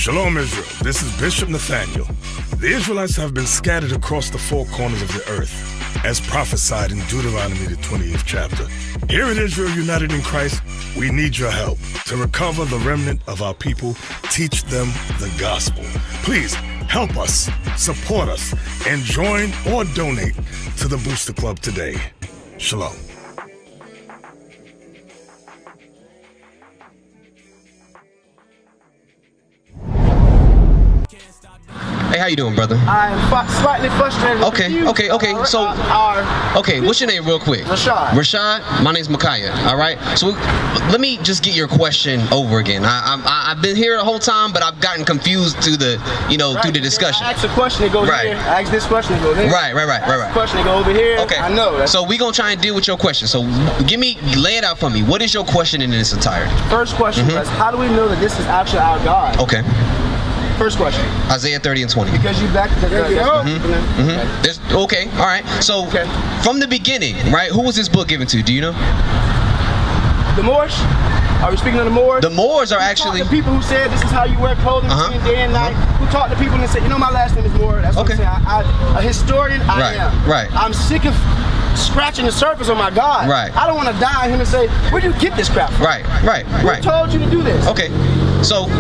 Shalom, Israel. This is Bishop Nathaniel. The Israelites have been scattered across the four corners of the earth, as prophesied in Deuteronomy, the 20th chapter. Here in Israel United in Christ, we need your help to recover the remnant of our people, teach them the gospel. Please help us, support us, and join or donate to the Booster Club today. Shalom. Hey, how you doing, brother? I'm slightly frustrated. Okay. So, what's your name real quick? Rashad? My name's Micaiah, all right? So, let me just get your question over again. I've been here the whole time, but I've gotten confused through the, through the discussion. I ask a question, it goes here. I ask this question, it goes here. Right. Ask a question, it goes over here. Okay. I know. So, we're going to try and deal with your question. So, lay it out for me. What is your question in its entirety? First question was, how do we know that this is actually our God? Okay. First question. Isaiah 30 and 20. Because you back to the Okay, all right. So, from the beginning, right, who was this book given to? Do you know? The Moors? Are we speaking of the Moors? The Moors are actually... The people who said this is how you wear clothing day and night. Who talked to people and said, my last name is Moore. That's what I'm saying. A historian, I am. Right. I'm sick of scratching the surface on my God. Right. I don't want to die on him and say, where'd you get this crap from? Right. Who told you to do this? Okay. So...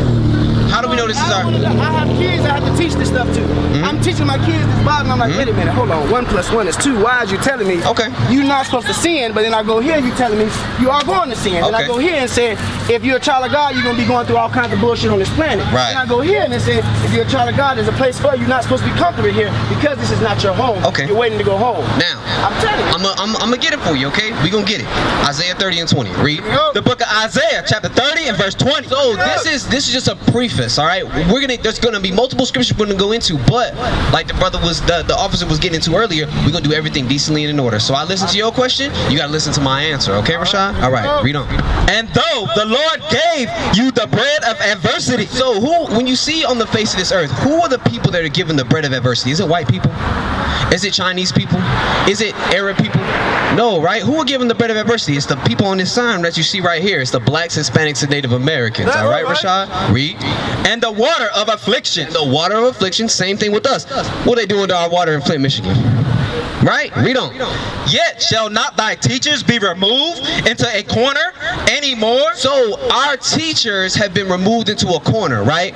how do we know this is our... I have kids I have to teach this stuff to. I'm teaching my kids this Bible, and I'm like, wait a minute, hold on. 1 + 1 is 2. Why is you telling me you're not supposed to sin, but then I go here, you telling me you are going to sin. And I go here and say, if you're a child of God, you're going to be going through all kinds of bullshit on this planet. Right. And I go here and they say, if you're a child of God, there's a place for you. You're not supposed to be comfortable here because this is not your home. Okay. You're waiting to go home. Now, I'm telling you. I'm going to get it for you, okay? We're going to get it. Isaiah 30 and 20. Read the book of Isaiah, chapter 30 and verse 20. So this is just a preface, all right? There's gonna be multiple scriptures we're gonna go into, but like the officer was getting into earlier, we're gonna do everything decently and in order. So I listen to your question, you gotta listen to my answer, okay, Rashad? All right, read on. And though the Lord gave you the bread of adversity. So when you see on the face of this earth, who are the people that are given the bread of adversity? Is it white people? Is it Chinese people? Is it Arab people? No, right? Who are given the bread of adversity? It's the people on this sign that you see right here. It's the blacks, Hispanics, and Native Americans. All right, Rashad? Read. And the water of affliction. The water of affliction, same thing with us. What are they doing to our water in Flint, Michigan? Right? Read on. Yet shall not thy teachers be removed into a corner anymore. So our teachers have been removed into a corner, right?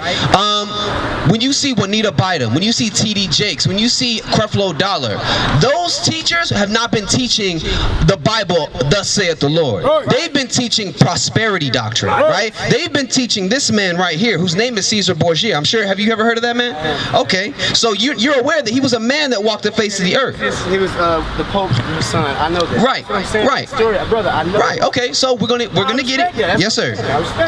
When you see Juanita Biden, when you see T.D. Jakes, when you see Creflo Dollar, those teachers have not been teaching the Bible, thus saith the Lord. They've been teaching prosperity doctrine, right? They've been teaching this man right here, whose name is Caesar Borgia. I'm sure, have you ever heard of that man? Okay, so you're aware that he was a man that walked the face of the earth. He was the Pope's son. I know that. Right. Story, brother. I know. Right. Okay. So we're gonna get it. Yes, sir.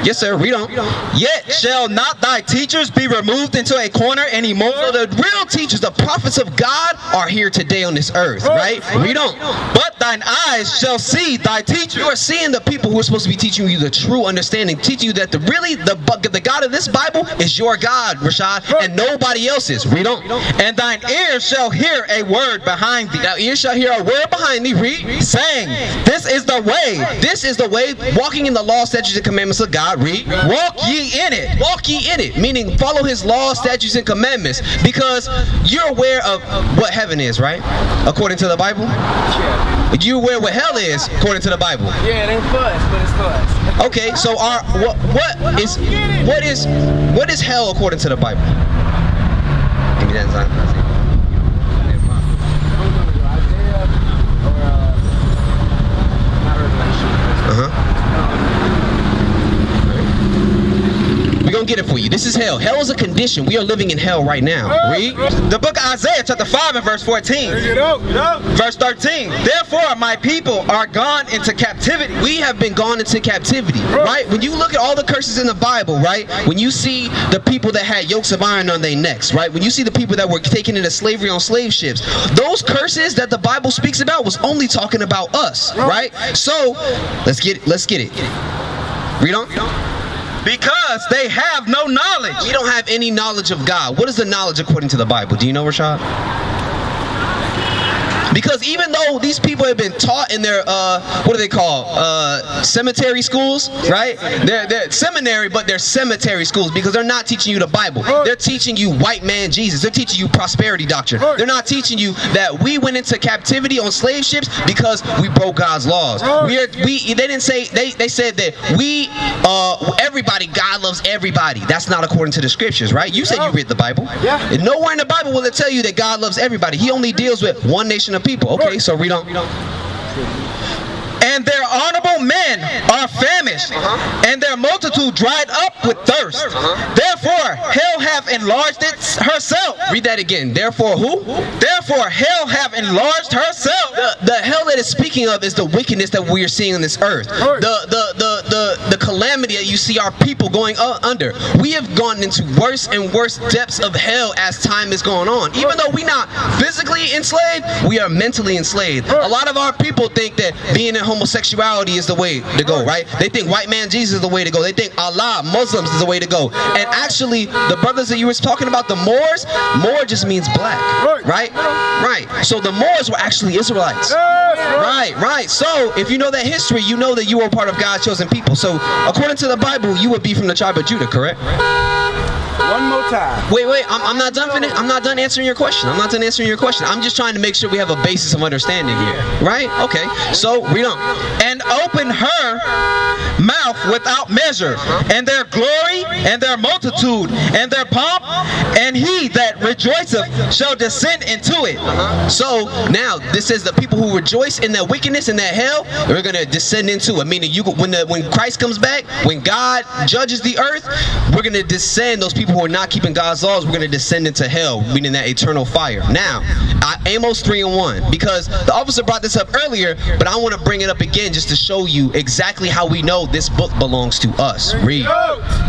Yes, sir. Read on. Yet shall not thy teachers be removed into a corner anymore. So the real teachers, the prophets of God, are here today on this earth. Right. Read on. But thine eyes shall see thy teacher. You are seeing the people who are supposed to be teaching you the true understanding, teaching you that the God of this Bible is your God, Rashad, and nobody else's. Read on. And thine ears shall hear a word behind thee. Now ears shall hear a word behind thee. Read. Saying, this is the way. This is the way. Walking in the law, statutes, and commandments of God. Read. Walk ye in it. Walk ye in it. Meaning follow his laws, statutes, and commandments. Because you're aware of what heaven is, right? According to the Bible. Yeah. You're aware what hell is, according to the Bible. Yeah, it ain't fudge, but it's fudge. Okay, so what is hell according to the Bible? Give me that sign. We're gonna get it for you. This is hell. Hell is a condition. We are living in hell right now. Read. The book of Isaiah chapter 5 and verse 14. Verse 13. Therefore my people are gone into captivity. We have been gone into captivity, right? When you look at all the curses in the Bible, right? When you see the people that had yokes of iron on their necks, right? When you see the people that were taken into slavery on slave ships, those curses that the Bible speaks about was only talking about us, right? So let's get it. Read on. Because they have no knowledge. We don't have any knowledge of God. What is the knowledge according to the Bible? Do you know, Rashad? Because even though these people have been taught in their, what do they call, cemetery schools, right? They're seminary, but they're cemetery schools because they're not teaching you the Bible. They're teaching you white man Jesus. They're teaching you prosperity doctrine. They're not teaching you that we went into captivity on slave ships because we broke God's laws. They didn't say, they said that everybody, God loves everybody. That's not according to the scriptures, right? You said you read the Bible. Yeah. And nowhere in the Bible will it tell you that God loves everybody. He only deals with one nation of people. Okay, so read on. And their honorable men are famished, and their multitude dried up with thirst. Therefore, hell hath enlarged herself. Read that again. Therefore, who? Therefore, hell hath enlarged herself. The hell that is speaking of is the wickedness that we are seeing on this earth. The calamity that you see our people going under. We have gone into worse and worse depths of hell as time is going on. Even though we're not physically enslaved, we are mentally enslaved. A lot of our people think that being in homosexuality is the way to go, right? They think white man Jesus is the way to go. They think Allah, Muslims is the way to go. And actually, the brothers that you were talking about, the Moors, Moor just means black, right? Right. So the Moors were actually Israelites. Right. So if you know that history, you know that you were part of God's chosen people. So according to the Bible, you would be from the tribe of Judah, correct? One more time. Wait. I'm not done finished. I'm not done answering your question. I'm just trying to make sure we have a basis of understanding here. Right? Okay. So read on. And open her mouth without measure, and their glory, and their multitude, and their pomp, and he that rejoiceth shall descend into it. So now this says the people who rejoice in that wickedness and that hell, we're gonna descend into it. Meaning, when Christ comes back, when God judges the earth, we're gonna descend. Those people who are not keeping God's laws, we're gonna descend into hell, meaning that eternal fire. Now, Amos 3:1, because the officer brought this up earlier, but I want to bring it up again just to show you exactly how we know this book belongs to us. Read.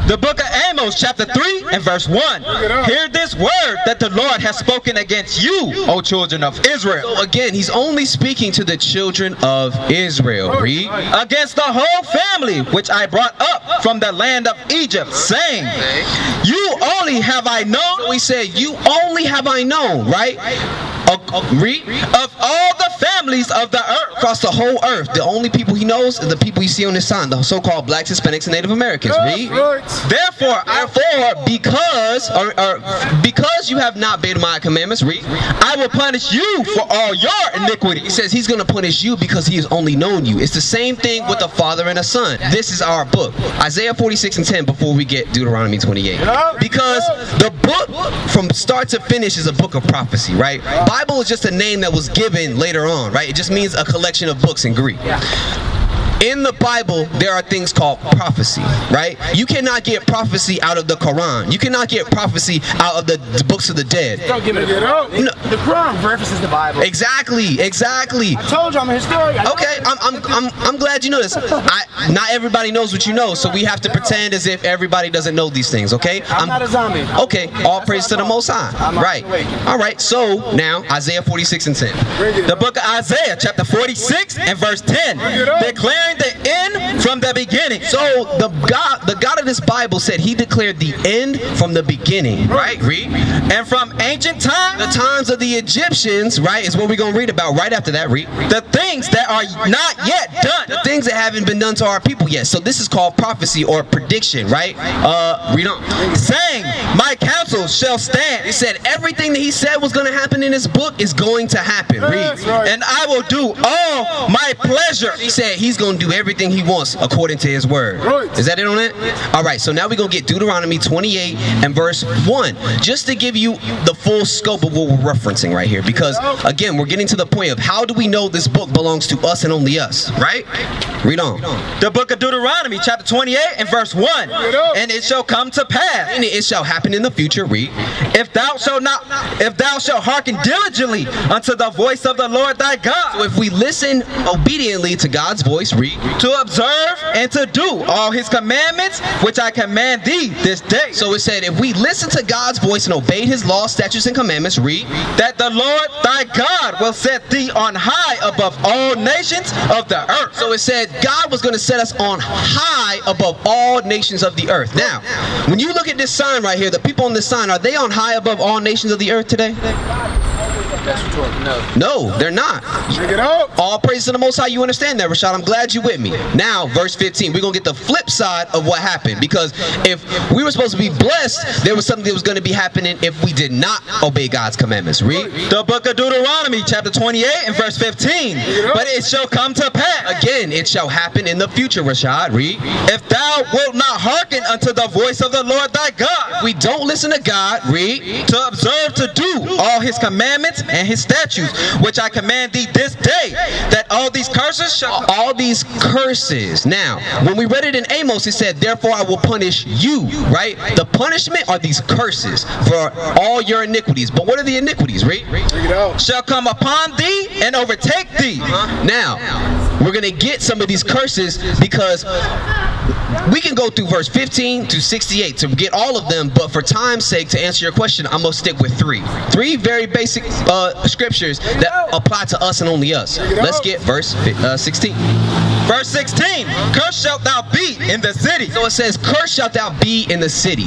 The book of Amos chapter 3 and verse 1. Hear this word that the Lord has spoken against you, O children of Israel. So again, he's only speaking to the children of Israel. Read. Against the whole family which I brought up from the land of Egypt, saying, you only have I known. So we said, you only have I known, right? Read. Of all the families of the earth. Across the whole earth, the only people he knows are the people you see on this sign, the so-called blacks, Hispanics, and Native Americans. Read. Therefore, because you have not obeyed my commandments, read, I will punish you for all your iniquity. He says he's going to punish you because he has only known you. It's the same thing with the father and a son. This is our book, Isaiah 46:10, before we get Deuteronomy 28. Because the book from start to finish is a book of prophecy, right? Bible is just a name that was given later on, right? It just means a collection of books in Greek. In the Bible, there are things called prophecy, right? You cannot get prophecy out of the Quran. You cannot get prophecy out of the books of the dead. Don't give me the Quran references the Bible. Exactly. I told you I'm a historian. Okay, I'm glad you know this. Not everybody knows what you know, so we have to pretend as if everybody doesn't know these things, okay? I'm not a zombie. Okay, all praise to the Most High. Right. All right, so now Isaiah 46:10. The book of Isaiah chapter 46 and verse 10. Declaring the end from the beginning. So the God of this Bible said he declared the end from the beginning, right? Read. And from ancient times, the times of the Egyptians, right, is what we're going to read about right after that. Read. The things that are not yet done. The things that haven't been done to our people yet. So this is called prophecy or prediction, right? Read on. Saying, my counsel shall stand. He said everything that he said was going to happen in this book is going to happen. Read. And I will do all my pleasure. He said he's going to do everything he wants according to his word. Is that it on it? All right, so now we're going to get Deuteronomy 28 and verse 1, just to give you the full scope of what we're referencing right here. Because, again, we're getting to the point of how do we know this book belongs to us and only us, right? Read on. The book of Deuteronomy, chapter 28 and verse 1. And it shall come to pass. And it shall happen in the future, read. If thou shalt hearken diligently unto the voice of the Lord thy God. So if we listen obediently to God's voice, read. To observe and to do all his commandments, which I command thee this day. So it said, if we listen to God's voice and obey his laws, statutes, and commandments, read. That the Lord thy God will set thee on high above all nations of the earth. So it said God was going to set us on high above all nations of the earth. Now, when you look at this sign right here, the people on this sign, are they on high above all nations of the earth today? No, they're not. All praise to the Most High. You understand that, Rashad? I'm glad you're with me. Now, verse 15, we're going to get the flip side of what happened. Because if we were supposed to be blessed, there was something that was going to be happening if we did not obey God's commandments. Read. The book of Deuteronomy, chapter 28 and verse 15. But it shall come to pass. Again, it shall happen in the future, Rashad. Read. If thou wilt not hearken unto the voice of the Lord thy God. If we don't listen to God, read. To observe to do all his commandments and his statutes, which I command thee this day, that all these curses shall... All these curses. Now, when we read it in Amos, it said, therefore I will punish you, right? The punishment are these curses for all your iniquities. But what are the iniquities? Read. Shall come upon thee and overtake thee. Now, we're going to get some of these curses because we can go through verse 15 to 68 to get all of them, but for time's sake, to answer your question, I'm going to stick with three very basic scriptures that apply to us and only us. Let's get verse 16. Verse 16, cursed shalt thou be in the city. So it says, cursed shalt thou be in the city.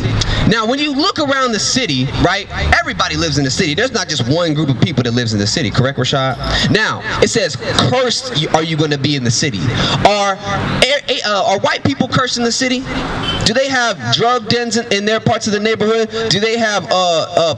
Now, when you look around the city, right, everybody lives in the city. There's not just one group of people that lives in the city, correct, Rashad? Now, it says, cursed are you going to be in the city. Are white people cursed in the city? Do they have drug dens in their parts of the neighborhood? Do they have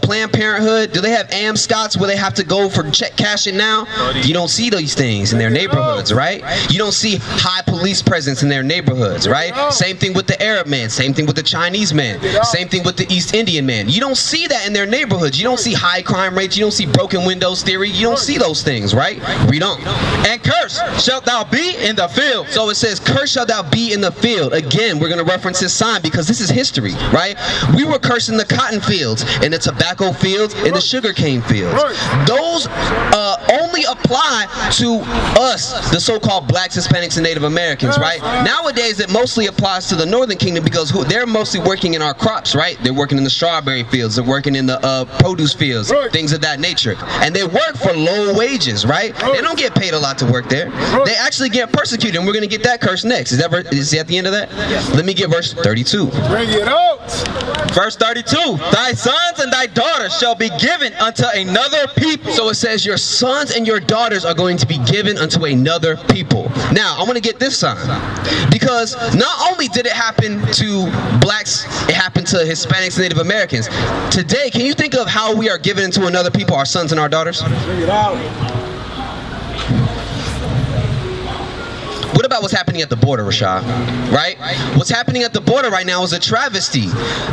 Planned Parenthood? Do they have Scots where they have to go for cashing now? You don't see these things in their neighborhoods, right? You don't see high police presence in their neighborhoods, right? Same thing with the Arab man. Same thing with the Chinese man. Same thing with the East Indian man. You don't see that in their neighborhoods. You don't see high crime rates. You don't see broken windows theory. You don't see those things, right? Read on. And cursed shalt thou be in the field. So it says, cursed shalt thou be in the field. Again, we're going to reference this sign because this is history, right? We were cursed in the cotton fields, in the tobacco fields, in the sugarcane fields. Those only apply to us, the so-called blacks, Hispanics, and Native Americans, right? Nowadays, it mostly applies to the Northern Kingdom because they're mostly working in our crops, right? They're working in the strawberry fields. They're working in the produce fields, things of that nature. And they work for low wages, right? They don't get paid a lot to work there. They actually get persecuted, and we're going to get that curse next. Is he at the end of that? Let me get verse 32. Bring it out. Verse 32, thy sons and thy daughters shall be given unto another people. So it says your sons and your daughters are going to be given unto another people. Now, I want to get this sign because not only did it happen to blacks, it happened to Hispanics and Native Americans. Today, can you think of how we are given into another people, our sons and our daughters? Bring it out. What about what's happening at the border, Rashad? Right? What's happening at the border right now is a travesty.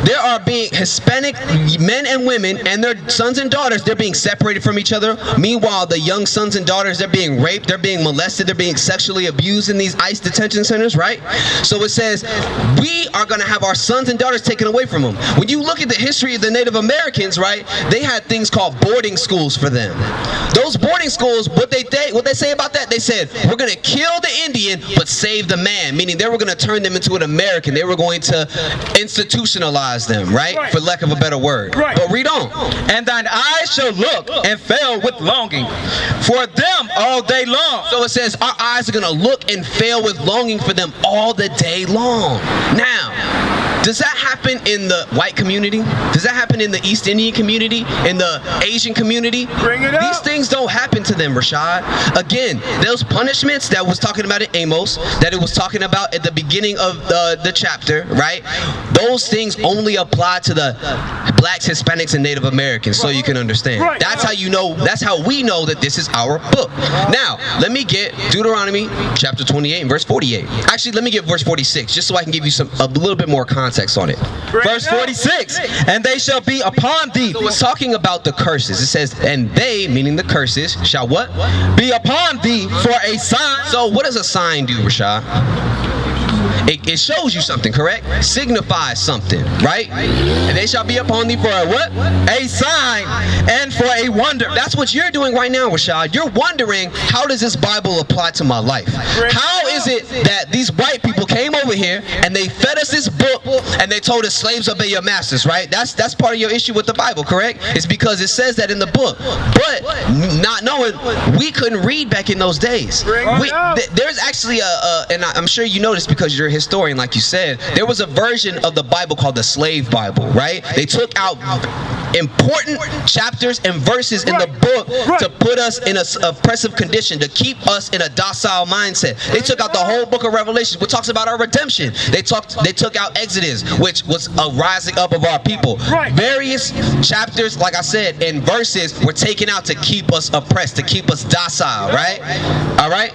There are being Hispanic men and women and their sons and daughters, they're being separated from each other. Meanwhile, the young sons and daughters, they're being raped, they're being molested, they're being sexually abused in these ICE detention centers, right? So it says, we are going to have our sons and daughters taken away from them. When you look at the history of the Native Americans, right, they had things called boarding schools for them. Those boarding schools, what they say about that, they said, we're going to kill the Indian, but save the man, meaning they were going to turn them into an American. They were going to institutionalize them, right? For lack of a better word. But read on. And thine eyes shall look and fail with longing for them all day long. So it says our eyes are going to look and fail with longing for them all the day long. Now, Does that happen in the white community? Does that happen in the East Indian community? In the Asian community? Bring it up. These things don't happen to them, Rashad. Again, those punishments that was talking about in Amos, that it was talking about at the beginning of the chapter, right? Those things only apply to the blacks, Hispanics, and Native Americans, so you can understand. Right. That's how you know, that's how we know that this is our book. Now, let me get Deuteronomy chapter 28 and verse 48. Actually, let me get verse 46, just so I can give you a little bit more context on it. Verse 46, and they shall be upon thee. So it's talking about the curses. It says, and they, meaning the curses, shall what? Be upon thee for a sign. So what does a sign do, Rashad? It shows you something, correct? Signifies something, right? And they shall be upon thee for a what? A sign and for a wonder. That's what you're doing right now, Rashad. You're wondering, how does this Bible apply to my life? How is it that these white people came over here and they fed us this book and they told us slaves obey your masters, right? That's part of your issue with the Bible, correct? It's because it says that in the book. But not knowing, we couldn't read back in those days. There's actually and I'm sure you know this because you're a historian, like you said, there was a version of the Bible called the slave Bible, right? They took out important chapters and verses in the book to put us in a oppressive condition, to keep us in a docile mindset. They took out the whole book of Revelation, which talks about our redemption. They took out Exodus, which was a rising up of our people. Various chapters, like I said, and verses were taken out to keep us oppressed, to keep us docile, right? All right?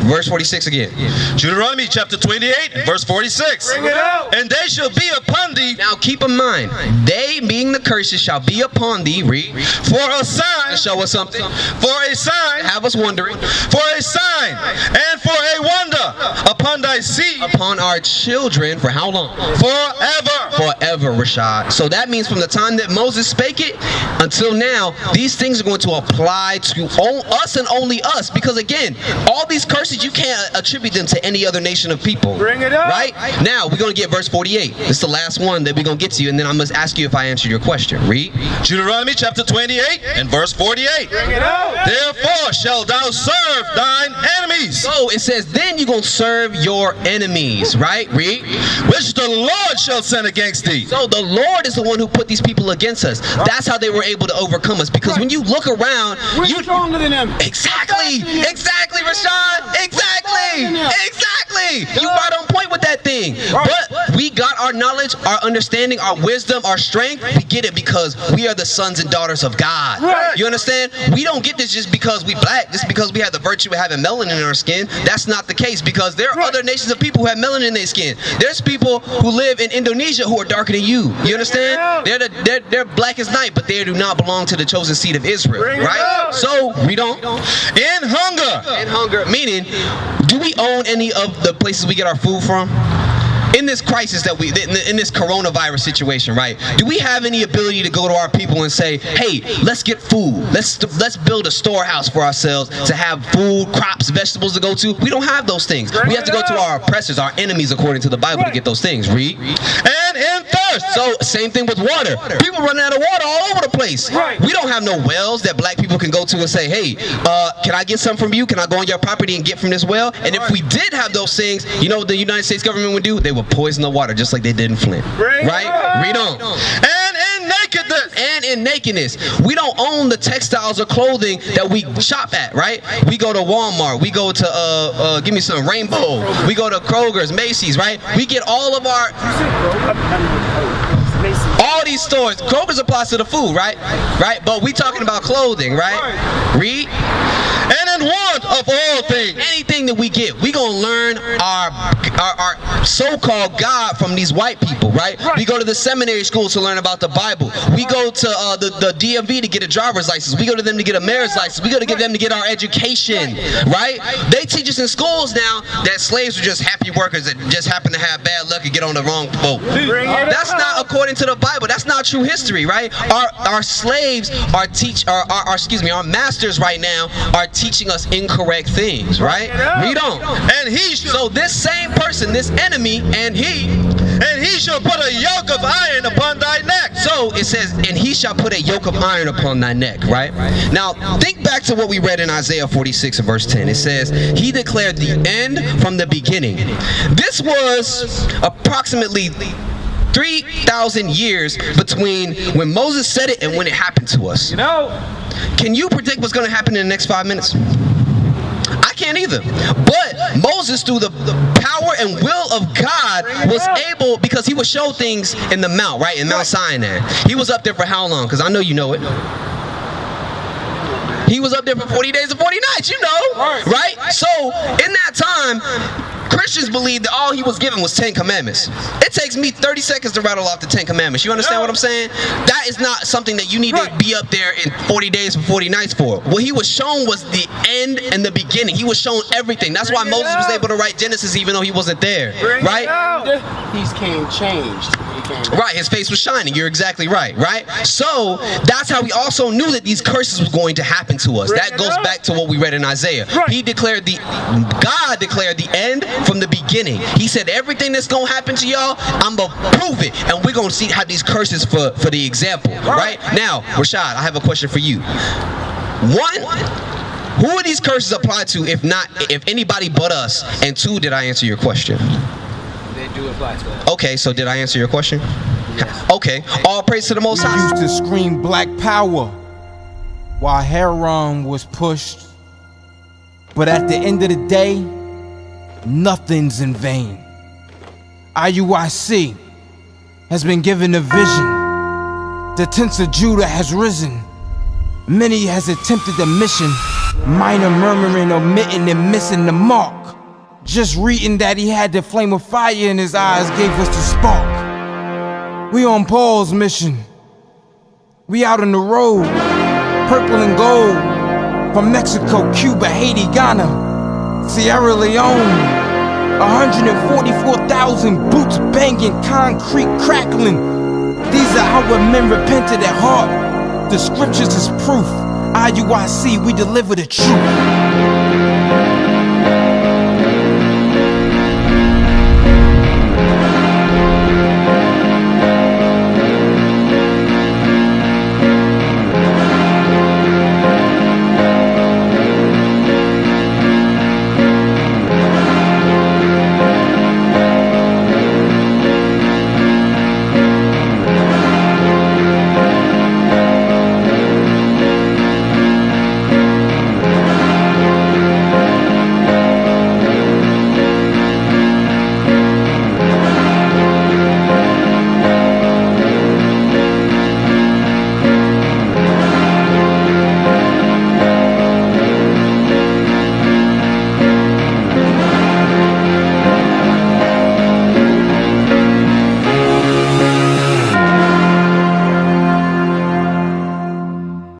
Verse 46 again. Deuteronomy chapter 28, verse 46. Bring it out. And they shall be upon thee. Now keep in mind, they being the curses shall be upon thee, read, For a sign. to show us something, For a sign. have us wondering, For a sign. And for a wonder upon thy seed. upon our children, for how long? Forever. Forever, Rashad. So that means from the time that Moses spake it until now, these things are going to apply to us and only us. Because again, all these curses, you can't attribute them to any other nation of people. Bring it up. Right? Now, we're going to get verse 48. It's the last one that we're going to get to, and then I must ask you if I answered your question. Read. Deuteronomy chapter 28 and verse 48. Bring it out. Therefore shalt thou serve thine enemies, So it says, then you're going to serve your enemies, right? Read. which the Lord shall send against thee. So the Lord is the one who put these people against us. That's how they were able to overcome us. Because when you look around, We're stronger than them. Exactly, Rashad. Exactly. You right on point with that thing. But we got our knowledge, our understanding, our wisdom, our strength. We get it because we are the sons and daughters of God. You understand? We don't get this just because we black, just because we have the virtue of having melanin in our skin. That's not the case, because there are other nations of people who have melanin in their skin. There's people who live in Indonesia who are darker than you. You understand? They're black as night, but they do not belong to the chosen seed of Israel. Right? So read on. In hunger. And hunger, meaning, do we own any of the places we get our food from? In this crisis that in this coronavirus situation, right? Do we have any ability to go to our people and say, hey, let's get food. Let's build a storehouse for ourselves to have food, crops, vegetables to go to? We don't have those things. We have to go to our oppressors, our enemies, according to the Bible, to get those things. Read. And in thirst. So, same thing with water. People running out of water all over the place. We don't have no wells that black people can go to and say, hey, can I get some from you? Can I go on your property and get from this well? And if we did have those things, you know what the United States government would do? They would poison the water just like they did in Flint. Right? Read on. And in nakedness. And in nakedness. We don't own the textiles or clothing that we shop at, right? We go to Walmart. We go to, give me some, Rainbow. We go to Kroger's, Macy's, right? We get all of our... all these stores. Kroger's applies to the food, right? But we talking about clothing, right? Read. And in want of all things. Anything that we get, we gonna learn our so-called God from these white people, right? We go to the seminary school to learn about the Bible. We go to the DMV to get a driver's license. We go to them to get a marriage license. We go to get them to get our education, right? They teach us in schools now that slaves are just happy workers that just happen to have bad luck and get on the wrong boat. That's not according to the Bible. That's not true history, right? Our slaves our masters right now are teaching us incorrect things, right? Read on. And he shall, so this same person, this enemy, and he and he shall put a yoke of iron upon thy neck. So it says, and he shall put a yoke of iron upon thy neck, right? Now, think back to what we read in Isaiah 46 and verse 10. It says, he declared the end from the beginning. This was approximately 3,000 years between when Moses said it and when it happened to us. You know, Can you predict what's going to happen in the next 5 minutes? I can't either. But Moses, through the power and will of God, was able, because he would show things in the mount, right? In Mount Sinai. He was up there for how long? Because I know you know it. He was up there for 40 days and 40 nights, you know, right? So in that time, Christians believe that all he was given was 10 commandments. It takes me 30 seconds to rattle off the 10 commandments. You understand what I'm saying? That is not something that you need to be up there in 40 days and 40 nights for. What he was shown was the end and the beginning. He was shown everything. That's why Moses was able to write Genesis even though he wasn't there, right? He came changed. Right, his face was shining. You're exactly right, right? So that's how we also knew that these curses were going to happen to us. That goes back to what we read in Isaiah. He declared God declared the end from the beginning. He said everything that's gonna happen to y'all, I'm gonna prove it, and we're gonna see how these curses for the example. Right now, Rashad, I have a question for you. One, who are these curses apply to if anybody but us? And two, did I answer your question? They do apply to us. Okay, so did I answer your question? Yes. Okay, all praise to the Most High. Used to scream black power while Heron was pushed, but at the end of the day, nothing's in vain. IUIC has been given a vision. The tents of Judah has risen. Many has attempted the mission, minor murmuring, omitting, and missing the mark. Just reading that he had the flame of fire in his eyes gave us the spark. We on Paul's mission. We out on the road, purple and gold, from Mexico, Cuba, Haiti, Ghana, Sierra Leone. 144,000 boots banging, concrete crackling. These are our men repented at heart. The scriptures is proof. IUIC, we deliver the truth.